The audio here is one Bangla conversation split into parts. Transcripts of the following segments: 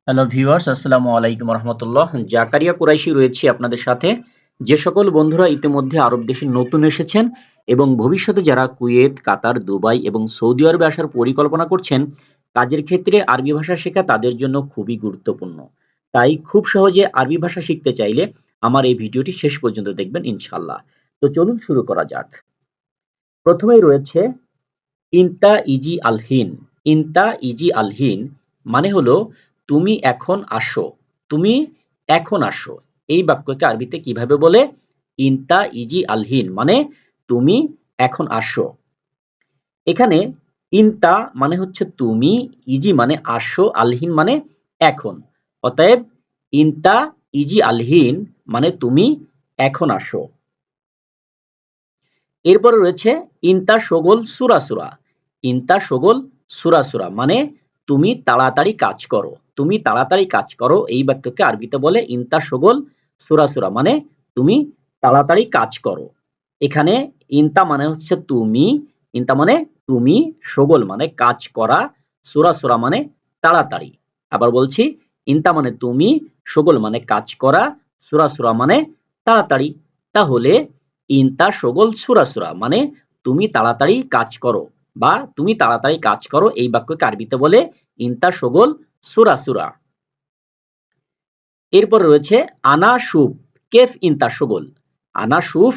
হ্যালো ভিউয়ার্স, আসসালামু আলাইকুম রহমতুল্লাহ। জাকারিয়া কুরাইশি রয়েছে আপনাদের সাথে। যে সকল বন্ধুরা ইতিমধ্যে আরব দেশে নতুন এসেছেন এবং ভবিষ্যতে যারা কুয়েত, কাতার, দুবাই এবং সৌদি আরবে আসার পরিকল্পনা করছেন, কাজের ক্ষেত্রে আরবি ভাষা শেখা তাদের জন্য খুবই গুরুত্বপূর্ণ। তাই খুব সহজে আরবি ভাষা শিখতে চাইলে আমার এই ভিডিওটি শেষ পর্যন্ত দেখবেন ইনশাআল্লাহ। তো চলুন শুরু করা যাক। প্রথমেই রয়েছে ইনতা ইজি আলহিন। ইনতা ইজি আলহিন মানে হলো তুমি এখন আসো। তুমি এখন আসো। এই বাক্যকে আরবিতে কিভাবে বলে? ইনতা ইজি আলহিন মানে তুমি এখন আসো। এখানে ইনতা মানে হচ্ছে তুমি, ইজি মানে আসো, আলহিন মানে এখন। অতএব ইনতা ইজি আলহিন মানে তুমি এখন আসো। এরপরে রয়েছে ইনতা শোগল সুরা সুরা। ইনতা শোগল সুরা সুরা মানে তুমি তাড়াতাড়ি কাজ করো। তুমি তাড়াতাড়ি কাজ করো। এই বাক্যকে আরবিতে বলে ইনতা শোগল সুরা সুরা মানে তুমি তাড়াতাড়ি কাজ করো। এখানে ইনতা মানে হচ্ছে তুমি, ইনতা মানে তুমি, শোগল মানে কাজ করা, সুরা সুরা মানে তাড়াতাড়ি। আবার বলছি, ইনতা মানে তুমি, শোগল মানে কাজ করা, সুরা সুরা মানে তাড়াতাড়ি। তাহলে ইনতা শোগল সুরা সুরা মানে তুমি তাড়াতাড়ি কাজ করো বা তুমি তাড়াতাড়ি কাজ করো। এই বাক্যকে আরবিতে বলে ইনতা শোগল সুরা সুরা। এরপর রয়েছে আনা শুফ কেফ ইনতা শোগল। আনা শুফ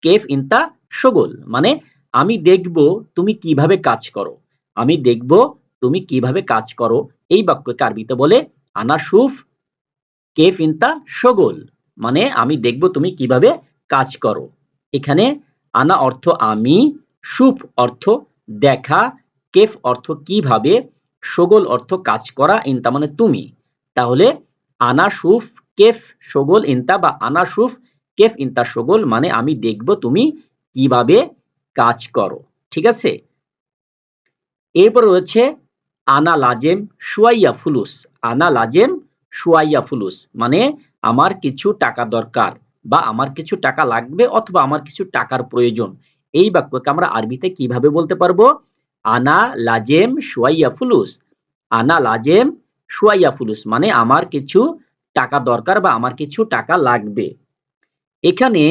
কেফ ইনতা শোগল মানে আমি দেখব তুমি কিভাবে কাজ করো। আমি দেখব তুমি কিভাবে কাজ করো। এই বাক্যকে আরবিতে বলে আনা শুফ কেফ ইনতা শোগল মানে আমি দেখব তুমি কিভাবে কাজ করো। এখানে আনা অর্থ আমি, শুফ অর্থ দেখা, কেফ অর্থ কিভাবে, শোগল অর্থ কাজ করা, ইনতা মানে তুমি। তাহলে আনা শুফ কেফ শোগল ইনতা বা আনা শুফ কেফ ইনতা শোগল মানে আমি দেখব তুমি কিভাবে কাজ করো। ঠিক আছে? এরপর রয়েছে আনা লাজেম শুয়াইয়া ফুলুস। আনা লাজেম শুয়াইয়া ফুলুস মানে আমার কিছু টাকা দরকার বা আমার কিছু টাকা লাগবে অথবা আমার কিছু টাকার প্রয়োজন। এই বাক্যকে আমরা আরবিতে কিভাবে বলতে পারবো? আনা লাজেম শুয়াইয়া ফুলুস। আনা লাজেম শুয়াইয়া ফুলুস মানে আমার কিছু টাকা দরকার বা আমার কিছু টাকা লাগবে। এখানে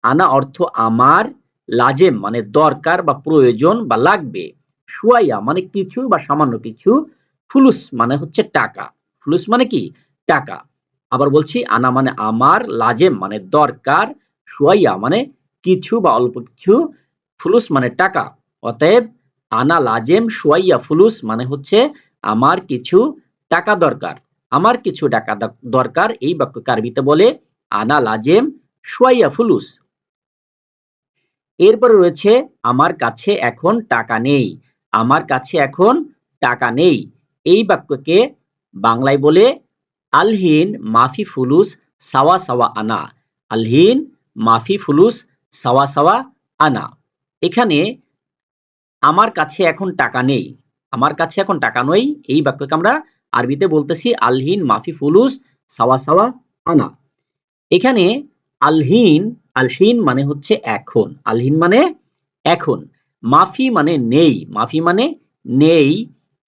আনা অর্থ আমার, লাজেম মানে দরকার বা প্রয়োজন বা লাগবে, শুয়াইয়া মানে কিছু বা সামান্য কিছু, ফুলুস মানে হচ্ছে টাকা। ফুলুস মানে কি? টাকা। আবার বলছি, আনা মানে আমার, লাজেম মানে দরকার, শুয়াইয়া মানে কিছু বা অল্প কিছু, ফুলুস মানে টাকা। অতএব আনা লাজেম শুয়াইয়া ফুলুস মানে হচ্ছে আমার কিছু টাকা দরকার। আমার কিছু টাকা দরকার। এই বাক্যকে আরবিতে বলে আনা লাজেম শুয়াইয়া ফুলুস। এরপরে রয়েছে আমার কাছে এখন টাকা নেই। আমার কাছে এখন টাকা নেই। এই বাক্যকে বাংলায় বলে আলহিন মাফি ফুলুস সাওয়া সাওয়া আনা। আলহিন মাফি ফুলুস সাওয়া সাওয়া আনা। এখানে আমার কাছে এখন টাকা নেই। আমার কাছে এখন টাকা নেই। এই বাক্যকে আমরা আরবিতে বলতেছি আলহিন মাফি ফুলুস সাওয়া সাওয়া আনা। এখানে আলহিন, আলহিন মানে হচ্ছে এখন। আলহিন মানে এখন। মাফি মানে নেই। মাফি মানে নেই।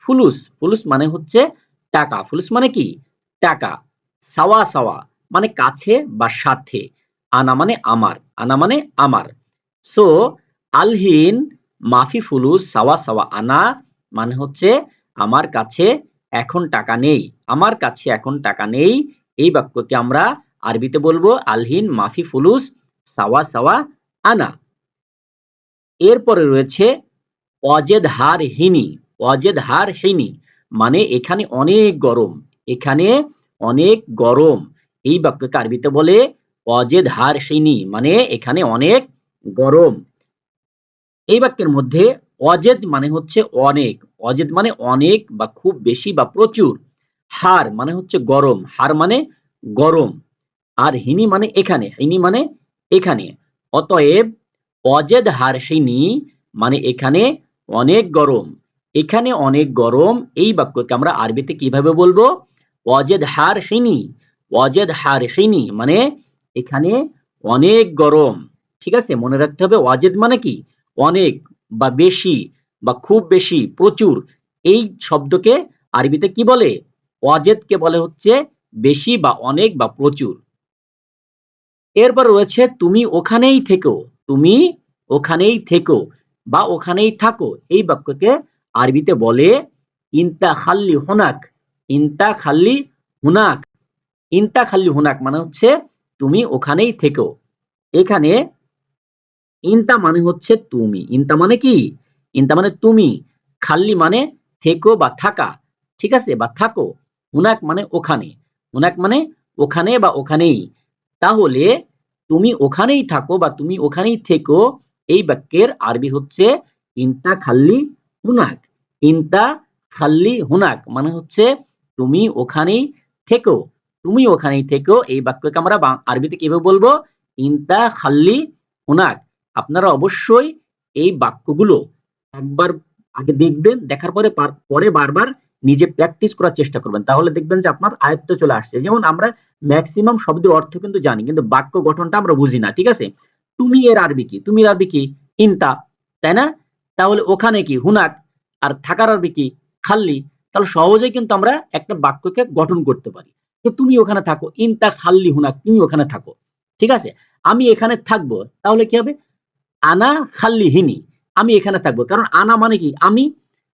ফুলুস, ফুলুস মানে হচ্ছে টাকা। ফুলুস মানে কি? টাকা। সাওয়া সাওয়া মানে কাছে বা সাথে। আনা মানে আমার। আনা মানে আমার। সো আলহিন মাফি ফুলুস সাওয়া সাওয়া আনা মানে হচ্ছে আমার কাছে এখন টাকা নেই। আমার কাছে এখন টাকা নেই। এই বাক্যকে আমরা আরবিতে বলবো আলহিন মাফি ফুলুস সাওয়া সাওয়া আনা। এরপরে রয়েছে অজেদ হার হিনি। অজেদ হার হিনি মানে এখানে অনেক গরম। এখানে অনেক গরম। এই বাক্যকে আরবিতে বলে অজেদ হার হিনি মানে এখানে অনেক গরম। এই বাক্যের মধ্যে অজেদ মানে হচ্ছে অনেক। অজেদ মানে অনেক বা খুব বেশি বা প্রচুর। হার মানে হচ্ছে গরম। হার মানে গরম। আর হিনি মানে এখানে। হিনি মানে এখানে। অতএব অজেদ হার হিনি মানে এখানে অনেক গরম। এখানে অনেক গরম। এই বাক্যকে আমরা আরবিতে কিভাবে বলবো? অজেদ হার হিনি। অজেদ হার হিনি মানে এখানে অনেক গরম। ঠিক আছে? মনে রাখতে হবে অজেদ মানে কি? অনেক বা বেশি বা খুব বেশি, প্রচুর। এই শব্দকে আরবিতে কি বলে? ওয়াজেদকে বলে হচ্ছে বেশি বা অনেক বা প্রচুর। এরপর রয়েছে তুমি ওখানেই থেকো, তুমি ওখানেই থেকো বা ওখানেই থাকো। এই বাক্যকে আরবিতে বলে ইনতা খাল্লি হুনাক, ইনতা খাল্লি হুনাক, ইনতা খাল্লি হুনাক মানে হচ্ছে তুমি ওখানেই থেকো। এখানে ইনতা মানে হচ্ছে তুমি, ইনতা মানে কি, ইনতা মানে তুমি, খাল্লি মানে থেকো বা থাকা, ঠিক আছে, বা থাকো, হুনাক মানে ওখানে, হুনাক মানে ওখানে বা ওখানেই। তাহলে তুমি ওখানেই থাকো বা তুমি ওখানেই থেকো, এই বাক্যের আরবি হচ্ছে ইনতা খাল্লি হুনাক, ইনতা খাল্লি হুনাক মানে হচ্ছে তুমি ওখানেই থেকো, তুমি ওখানেই থেকো। এই বাক্যকে আমরা আরবিতে কিভাবে বলবো, ইনতা খাল্লি হুনাক। আপনারা অবশ্যই এই বাক্যগুলো একবার আগে দেখবেন, দেখার পরে পরে বারবার নিজে প্র্যাকটিস করার চেষ্টা করবেন, তাহলে দেখবেন যে আপনার আয়ত্তে চলে আসছে। যেমন আমরা ম্যাক্সিমাম শব্দের অর্থ কিন্তু জানি, কিন্তু বাক্য গঠনটা আমরা বুঝি না, ঠিক আছে। তুমি এর আরবি কি, তুমি এর আরবি কি, ইনতা, তাই না? তাহলে ওখানে কি, হুনাক, আর থাকার আরবি কি, খাল্লি। তাহলে সহজেই কিন্তু আমরা একটা বাক্যকে গঠন করতে পারি। তো তুমি ওখানে থাকো, ইনতা খাল্লি হুনাক, তুমি ওখানে থাকো, ঠিক আছে। আমি এখানে থাকবো, তাহলে কি হবে, আনা খাল্লি হিনি, আমি এখানে থাকবো। কারণ আনা মানে কি, আমি,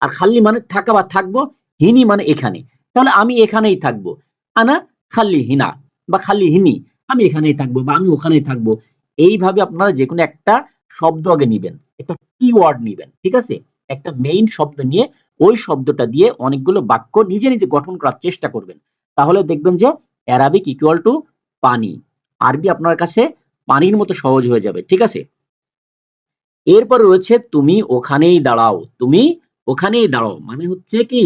আর খাল্লি মানে থাকা বা থাকবো, হিনি মানে এখানে। তাহলে আমি এখানেই থাকবো, আনা খাল্লি হিনা বা খাল্লি হিনি, আমি এখানেই থাকবো বা আমি ওখানেই থাকবো। এইভাবে আপনারা যে কোনো একটা শব্দ আগে নিবেন, একটা কিওয়ার্ড নিবেন, ঠিক আছে, একটা মেইন শব্দ নিয়ে ওই শব্দটা দিয়ে অনেকগুলো বাক্য নিজে নিজে গঠন করার চেষ্টা করবেন। তাহলে দেখবেন যে অ্যারাবিক ইকুয়াল টু পানি, আরবি আপনার কাছে পানির মতো সহজ হয়ে যাবে, ঠিক আছে। এরপর রয়েছে তুমি ওখানেই দাঁড়াও, তুমি ওখানেই দাঁড়াও মানে হচ্ছে কি,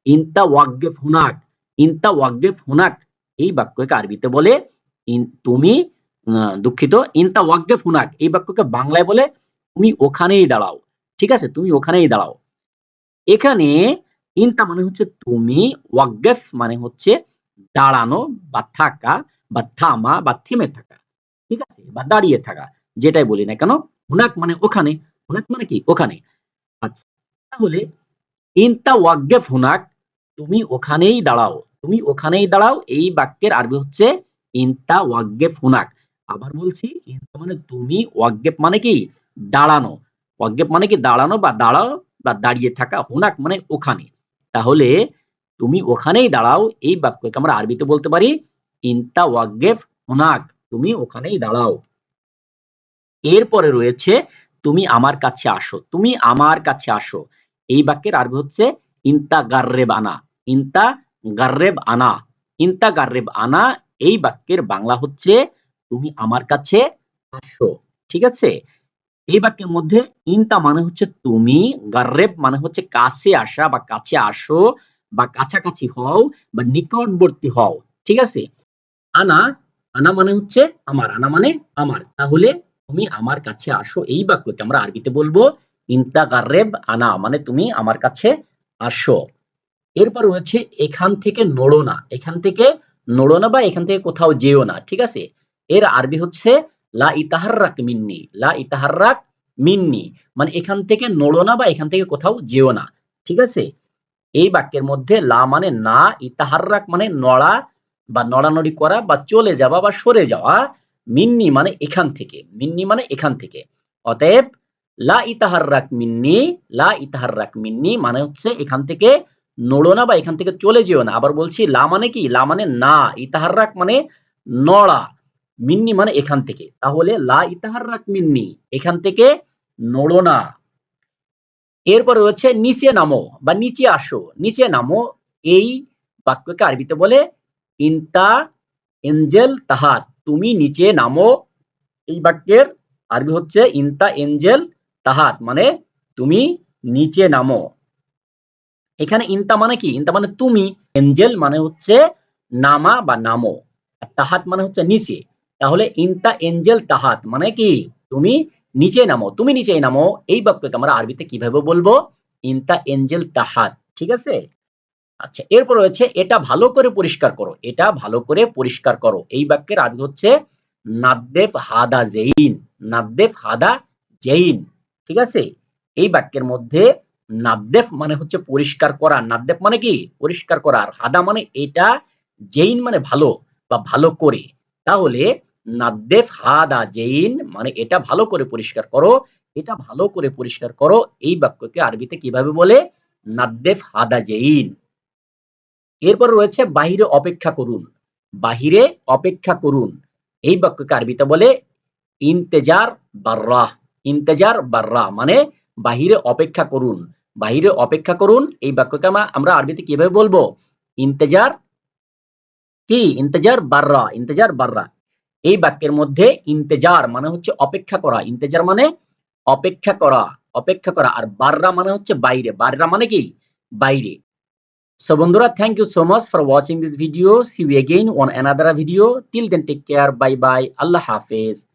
ইনতা ওয়াকগেফ হুনাক, ইনতা ওয়াকগেফ হুনাক। এই বাক্যকে আরবিতে বলে তুমি, দুঃখিত, ইনতা ওয়াকগেফ হুনাক, এই বাক্যকে বাংলায় বলে তুমি ওখানেই দাঁড়াও, ঠিক আছে, তুমি ওখানেই দাঁড়াও। এখানে ইনতা মানে হচ্ছে তুমি, ওয়াকগেফ মানে হচ্ছে দাঁড়ানো বা থাকা বা থামা বা থেমে থাকা, ঠিক আছে, বা দাঁড়িয়ে থাকা, যেটাই বলি না কেন। হুনাক মানে ওখানে, হুনাক মানে কি, ওখানে। আচ্ছা, তাহলে ইনতা ওয়াকগেফ হুনাক, তুমি ওখানেই দাঁড়াও, তুমি ওখানেই দাঁড়াও, এই বাক্যের আরবি হচ্ছে ইনতা ওয়াকগেফ হুনাক। আবার বলছি, ইনতা মানে তুমি, ওয়াকগেফ মানে কি, দাঁড়ানো, ওয়াকগেফ মানে কি দাঁড়ানো বা দাঁড়াও বা দাঁড়িয়ে থাকা, হুনাক মানে ওখানে। তাহলে তুমি ওখানেই দাঁড়াও, এই বাক্যকে আমরা আরবিতে বলতে পারি ইনতা ওয়াকগেফ হুনাক, তুমি ওখানেই দাঁড়াও। এরপরে রয়েছে তুমি আমার কাছে আসো, তুমি আমার কাছে আসো, এই বাক্যের আরবি হচ্ছে ইনতা গার্রেব আনা, ইনতা গার্রেব আনা, ইনতা গার্রেব আনা। এই বাক্যের বাংলা হচ্ছে তুমি আমার কাছে আসো, ঠিক আছে। এই বাক্যের মধ্যে ইনতা মানে হচ্ছে তুমি, গার্রেব মানে হচ্ছে কাছে আসা বা কাছে আসো বা কাছাকাছি হও বা নিকটবর্তী হও, ঠিক আছে। আনা, আনা মানে হচ্ছে আমার, আনা মানে আমার। তাহলে তুমি আমার কাছে আসো, এই বাক্যকে আমরা আরবিতে বলবো ইনতা গার্রেব আনা মানে তুমি আমার কাছে আসো। এরপর রয়েছে এখান থেকে নড়ো না, এখান থেকে নড়ো না বা এখান থেকে কোথাও যেও না, ঠিক আছে। এর আরবি হচ্ছে লা ইতাহাররাক মিন্নি, লা ইতাহাররাক মিন্নি মানে এখান থেকে নড়ো না বা এখান থেকে কোথাও যেও না, ঠিক আছে। এই বাক্যের মধ্যে লা মানে না, ইতাহাররাক মানে নড়া বা নড়ানড়ি করা বা চলে যাওয়া বা সরে যাওয়া, মিন্নি মানে এখান থেকে, মিন্নি মানে এখান থেকে। অতএব লা ইতাহাররাক মিন্নি, লা ইতাহাররাক মিন্নি মানে হচ্ছে এখান থেকে নড়ো না বা এখান থেকে চলে যেও না। আবার বলছি, লা মানে কি, লা মানে না, ইতাহাররাক মানে নড়া, মিন্নি মানে এখান থেকে। তাহলে লা ইতাহাররাক মিন্নি, এখান থেকে নড়ো না। এরপর রয়েছে নিচে নামো বা নিচে আসো, নিচে নামো, এই বাক্যকে আরবিতে বলে ইনতা এঞ্জেল তাহাত, তুমি নিচে নামো। এই বাক্যের আরবি হচ্ছে ইনতা এঞ্জেল তাহাত মানে তুমি নিচে নামো। এখানে ইনতা মানে কি, ইনতা মানে তুমি, এঞ্জেল মানে হচ্ছে নামা বা নামো, আর তাহাত মানে হচ্ছে নিচে। তাহলে ইনতা এঞ্জেল তাহাত মানে কি, তুমি নিচে নামো, তুমি নিচে নামো। এই বাক্যকে আমরা আরবিতে কিভাবে বলবো, ইনতা এঞ্জেল তাহাত, ঠিক আছে। আচ্ছা, এরপর রয়েছে এটা ভালো করে পরিষ্কার করো, এটা ভালো করে পরিষ্কার করো, এই বাক্যের আরবি হচ্ছে নাদ্দেফ হাদা জেইন, নাদ্দেফ হাদা জেইন, ঠিক আছে। এই বাক্যের মধ্যে নাদ্দেফ মানে হচ্ছে পরিষ্কার করা। নাদ্দেফ মানে কি? পরিষ্কার করা। আর হাদা মানে এটা, জেইন মানে ভালো বা ভালো করে। তাহলে নাদ্দেফ হাদা জেইন মানে এটা ভালো করে পরিষ্কার করো, এটা ভালো করে পরিষ্কার করো। এই বাক্যকে আরবিতে কিভাবে বলে? নাদ্দেফ হাদা জেইন। এরপর রয়েছে বাহিরে অপেক্ষা করুন। বাহিরে অপেক্ষা করুন। এই বাক্যকে আরবিতে বলে ইন্তেজার বাররাহ। ইন্তেজার বাররাহ মানে বাহিরে অপেক্ষা করুন। বাহিরে অপেক্ষা করুন। এই বাক্যকে আমরা আরবিতে কিভাবে বলবো? ইন্তেজার কি? ইন্তেজার বাররাহ। ইন্তেজার বাররাহ। এই বাক্যের মধ্যে ইন্তেজার মানে হচ্ছে অপেক্ষা করা। ইন্তেজার মানে অপেক্ষা করা, অপেক্ষা করা। আর বাররা মানে হচ্ছে বাইরে। বাররা মানে কি? বাইরে। So বন্ধুরা, thank you so much for watching this video. See you again on another video. Till then, take care. Bye bye. Allah Hafiz.